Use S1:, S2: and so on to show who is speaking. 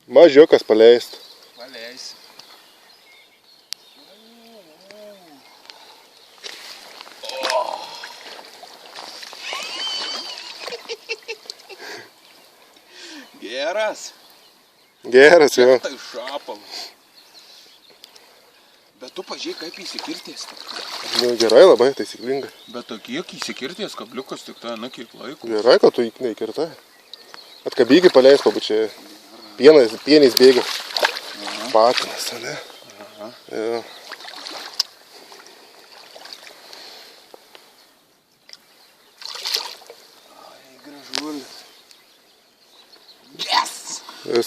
S1: Mažiukas paleist.
S2: Paleisi. Geras.
S1: Geras, jo.
S2: Tai šapalas. Bet tu pažiūrėk, kaip įsikirtės.
S1: Nu, gerai, labai taisyklingai.
S2: Bet to kiek įsikirtės kabliukas tik tai, na kiek laiko.
S1: Gerai, kad tu neįkirtai. Atkabygi paleis pabučiai. Pieniais bėga. Patinas, ne?
S2: Aha.
S1: Jo.
S2: Ai, gražuolis.